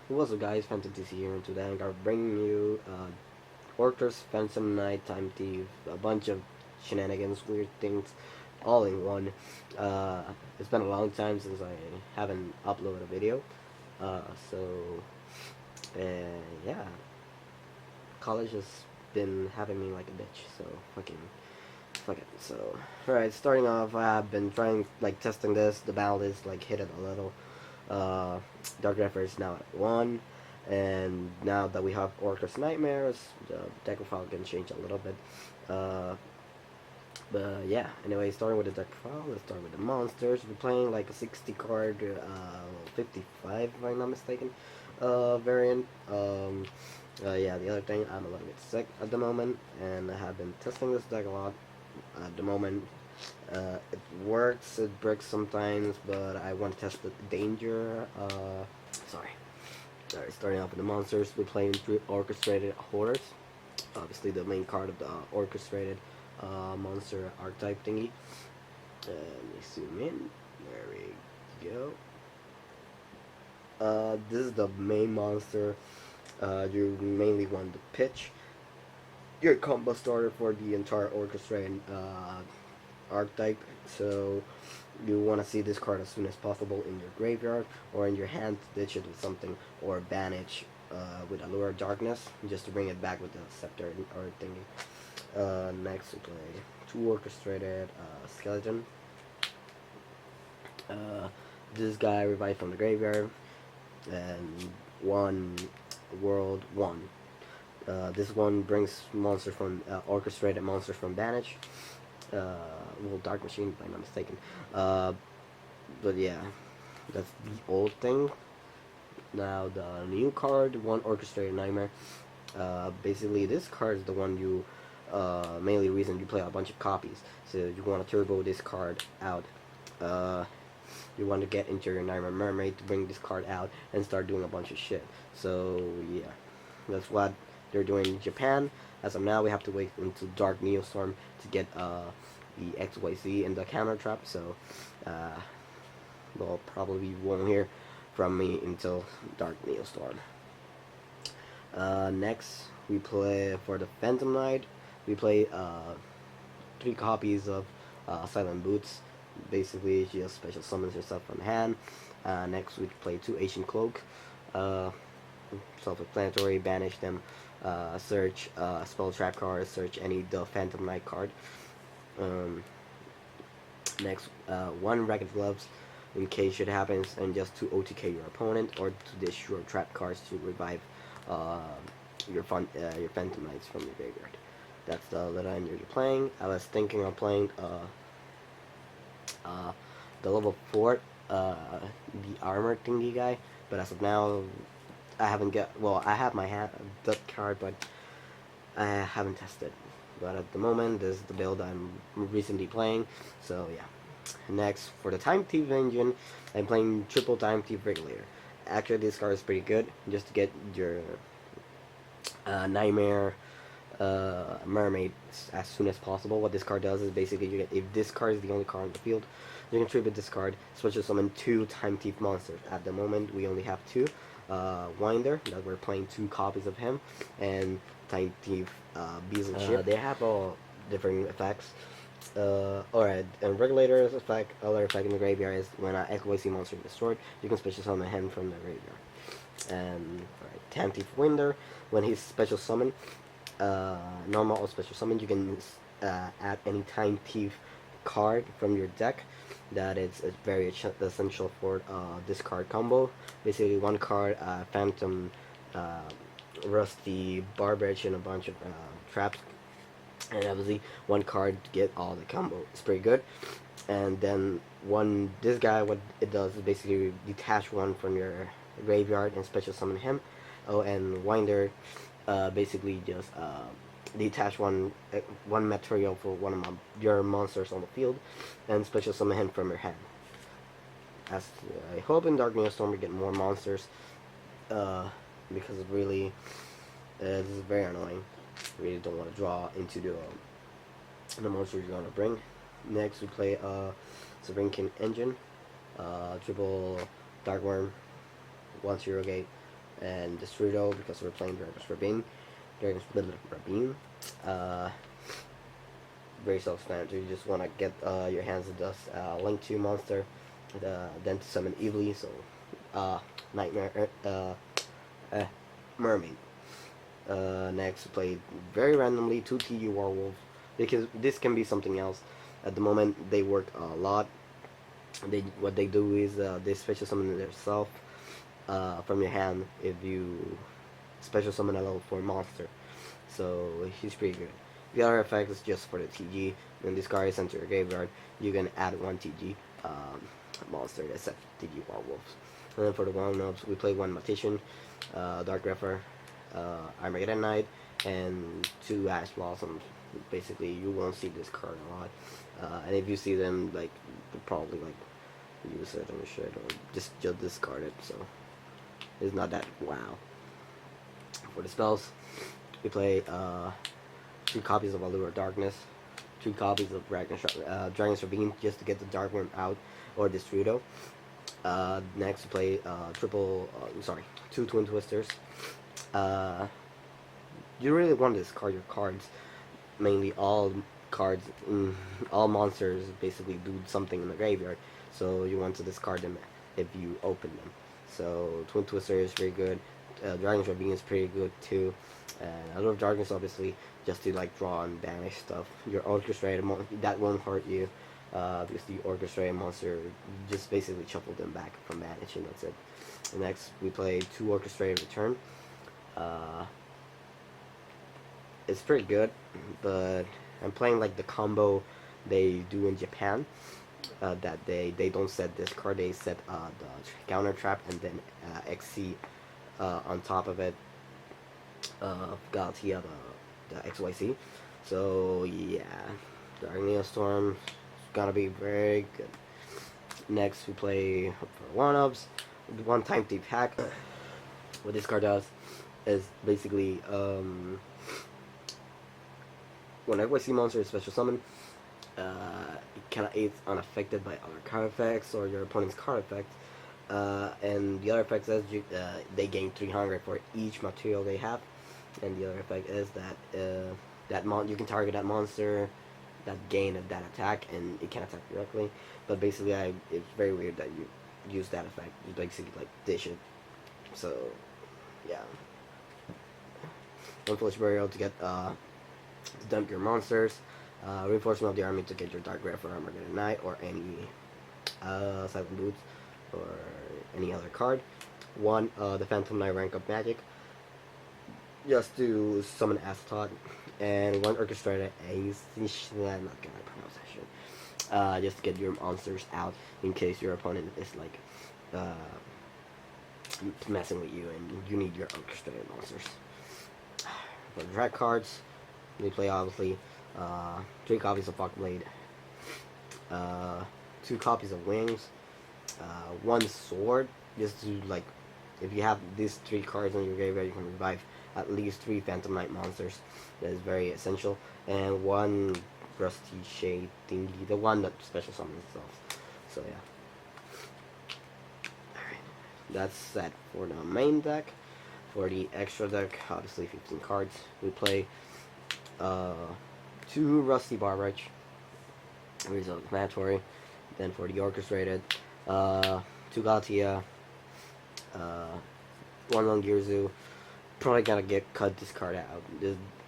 What's up guys, Phantom TC here, and today I'm gonna bring you Orcust, Phantom Night, Time Thief, a bunch of shenanigans, weird things, all in one. Uh, it's been a long time since I haven't uploaded a video, uh, so, yeah, college has been having me like a bitch, so fuck it. So, alright, starting off, I've been trying, like, testing this, the balance is, like, hit it a little. Uh, Dark Refer is now at 1, and now that we have Orcust Nightmares, the deck profile can change a little bit. But yeah, anyway, starting with the deck profile, let's start with the monsters. We're playing like a 60 card, 55 if I'm not mistaken, variant. Yeah, the other thing, I'm a little bit sick at the moment, and I have been testing this deck a lot at the moment. It works, it breaks sometimes, but I want to test the danger. Sorry. Alright, starting off with the monsters, we're playing 3 orchestrated horrors. Obviously, the main card of the orchestrated monster archetype thingy. Let me zoom in. There we go. This is the main monster. You mainly want to pitch your combo starter for the entire orchestrated archetype. So you want to see this card as soon as possible in your graveyard or in your hand to ditch it with something, or banish with Allure of Darkness just to bring it back with the scepter or thingy. Next we play 2 orchestrated skeleton. This guy revived from the graveyard, and 1 world 1. This one brings monster from orchestrated monsters from banish. Well, Dark Machine, if I'm not mistaken. But yeah, that's the old thing. Now the new card, 1 Orchestrated Nightmare. Basically, this card is the one you mainly reason you play a bunch of copies. So you want to turbo this card out. You want to get into your Nightmare Mermaid to bring this card out and start doing a bunch of shit. So yeah, that's what they're doing in Japan. As of now, we have to wait until Dark Neostorm to get the XYZ and the counter trap. So we'll probably won't hear from me until Dark Neostorm. Next, we play for the Phantom Knight. We play 3 copies of Silent Boots. Basically, she just special summons herself from hand. Next, we play 2 Ancient Cloak. Self-explanatory, banish them. Search spell trap card, search any the Phantom Knight card. Next, 1 Ragged Gloves in case shit happens, and just to OTK your opponent or to dish your trap cards to revive your Phantom Knights from your graveyard. That's the little end you're playing. I was thinking of playing the level 4 the armor thingy guy, but as of now I haven't I have my hand that card, but I haven't tested. But at the moment, this is the build I'm recently playing. So yeah. Next, for the Time Thief engine, I'm playing triple Time Thief Regulator. Actually, this card is pretty good, just to get your Nightmare Mermaid as soon as possible. What this card does is basically, you get, if this card is the only card on the field, you can tribute this card, special summon 2 Time Thief monsters. At the moment, we only have 2. Winder, that we're playing 2 copies of him, and Time Thief Beazle Ship. They have all different effects. Alright, and Regulator's effect, other effect in the graveyard is when an XYZ monster is destroyed, you can special summon him from the graveyard. And, alright, Time Thief Winder, when he's special summon, normal or special summon, you can add any Time Thief card from your deck. That is very essential for this card combo. Basically, 1 card, Phantom, Rusty, Barbage, and a bunch of traps. And obviously, 1 card to get all the combo. It's pretty good. And then this guy, what it does is basically detach 1 from your graveyard and special summon him. Oh, and Winder, basically just detach one material for one of your monsters on the field, and special summon him from your hand. As I hope in Dark Neostorm we get more monsters, because really, this is very annoying. Really don't want to draw into the monsters you're gonna bring. Next we play Serene Engine, triple Dark Worm, 1 Zero Gate, and Destrudo because we're playing Dragon's Ravine. Uh, Very self-explanatory. You just want to get your hands on this Link 2 monster, then to summon Evely, so Nightmare, Mermaid. Next, we play very randomly 2 TG Werewolves, because this can be something else. At the moment, they work a lot. What they do is they special summon themselves from your hand if you special summon a level 4 monster. So he's pretty good. The other effect is just for the TG. When this card is sent to your graveyard, you can add 1 TG monster that's set TG Werewolves. And then for the one-ups, we play 1 Magician, Dark Grepher, Armageddon Knight, and 2 Ash Blossoms. Basically, you won't see this card a lot. And if you see them, like, you'll probably like use it on your shit or just discard it. So it's not that wow. For the spells, we play 2 copies of Allure of Darkness, 2 copies of Dragon's Ravine just to get the Dark One out, or Destrudo. Next, we play 2 Twin Twisters. You really want to discard your cards. Mainly all cards, all monsters basically do something in the graveyard, so you want to discard them if you open them. So Twin Twister is very good. Dragon's Ravine is pretty good too. And Allure of Darkness, obviously, just to like draw and banish stuff. Your orchestrated that won't hurt you, because the orchestrated monster, you just basically shuffle them back from banish, and that's it. And next, we play 2 orchestrated return. It's pretty good, but I'm playing like the combo they do in Japan. That they don't set this card, they set the counter trap and then XC on top of it. Galatia, the XYC. So yeah, Dark Storm is gonna be very good. Next, we play for 1-ups, 1 time deep hack. What this card does is basically when XYC monster is special summon, it's unaffected by other card effects or your opponent's card effect. And the other effect says they gain 300 for each material they have. And the other effect is that you can target that monster that gain that attack, and it can attack directly. But basically, it's very weird that you use that effect. You basically like dish it. So yeah, 1 Foolish Burial to get to dump your monsters. Reinforcement of the army to get your Dark Grepher, Armageddon Knight, or any Silent Boots, or any other card. 1 the Phantom Knight rank up magic, just to summon Astoth, and 1 Orchestrated Ace. I'm not gonna pronounce that shit. Just to get your monsters out in case your opponent is like messing with you and you need your orchestrated monsters. For the drag cards, we play obviously 3 copies of Fuckblade, 2 copies of Wings, 1 sword, just to like, if you have these 3 cards on your graveyard, you can revive at least 3 Phantom Knight monsters. That is very essential. And 1 Rusty Shade thingy, the one that special summons itself. So yeah. Alright, that's set for the main deck. For the extra deck, obviously 15 cards. We play 2 Rusty Barbarage, result mandatory. Then for the orchestrated, 2 Galatia, 1 Longirzu. Probably gotta cut this card out.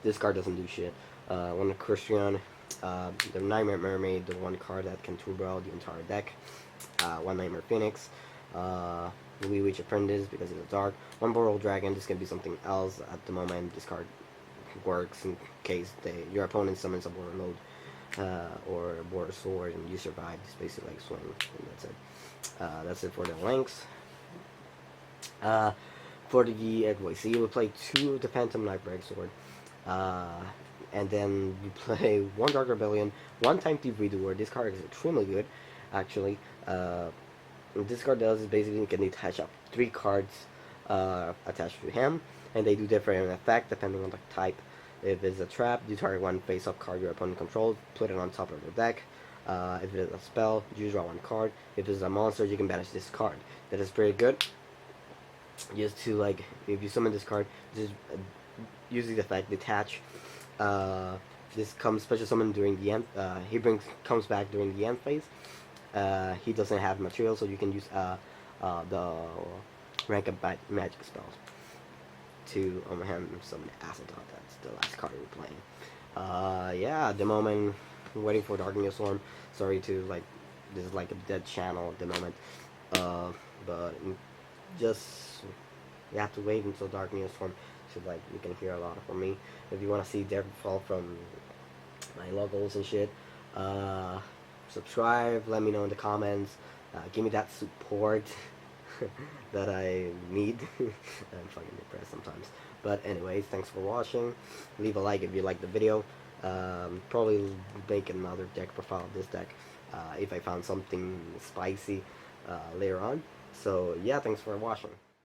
This card doesn't do shit. 1 Christian, the Nightmare Mermaid, the 1 card that can turbo the entire deck. 1 Nightmare Phoenix, Louis Witch Apprentice because it's dark. 1 Boral Dragon. This can be something else at the moment. This card works in case your opponent summons a Border Load or a Border Sword and you survive. It's basically like swing, and that's it. That's it for the links. For the XYC, we play 2 the Phantom Knight Breaksword, and then we play 1 Dark Rebellion, 1 Time Thief Redoer. This card is extremely good, actually. What this card does is basically you can attach up 3 cards attached to him, and they do different effect depending on the type. If it's a trap, you target 1 face-up card your opponent controls, put it on top of the deck. If it is a spell, you draw 1 card. If it's a monster, you can banish this card. That is pretty good. just to like, if you summon this card, just use the effect detach. This comes special summon during the end. He comes back during the end phase. He doesn't have material, so you can use the rank up magic spells to him summon acid. That's the last card we're playing. Yeah, at the moment, I'm waiting for Dark Storm. Sorry to like, this is like a dead channel at the moment. But just, you have to wait until Dark Storm so like you can hear a lot from me. If you want to see Fall from my logos and shit, subscribe. Let me know in the comments. Give me that support that I need. I'm fucking depressed sometimes. But anyways, thanks for watching. Leave a like if you like the video. Probably make another deck profile of this deck if I found something spicy later on. So yeah, thanks for watching.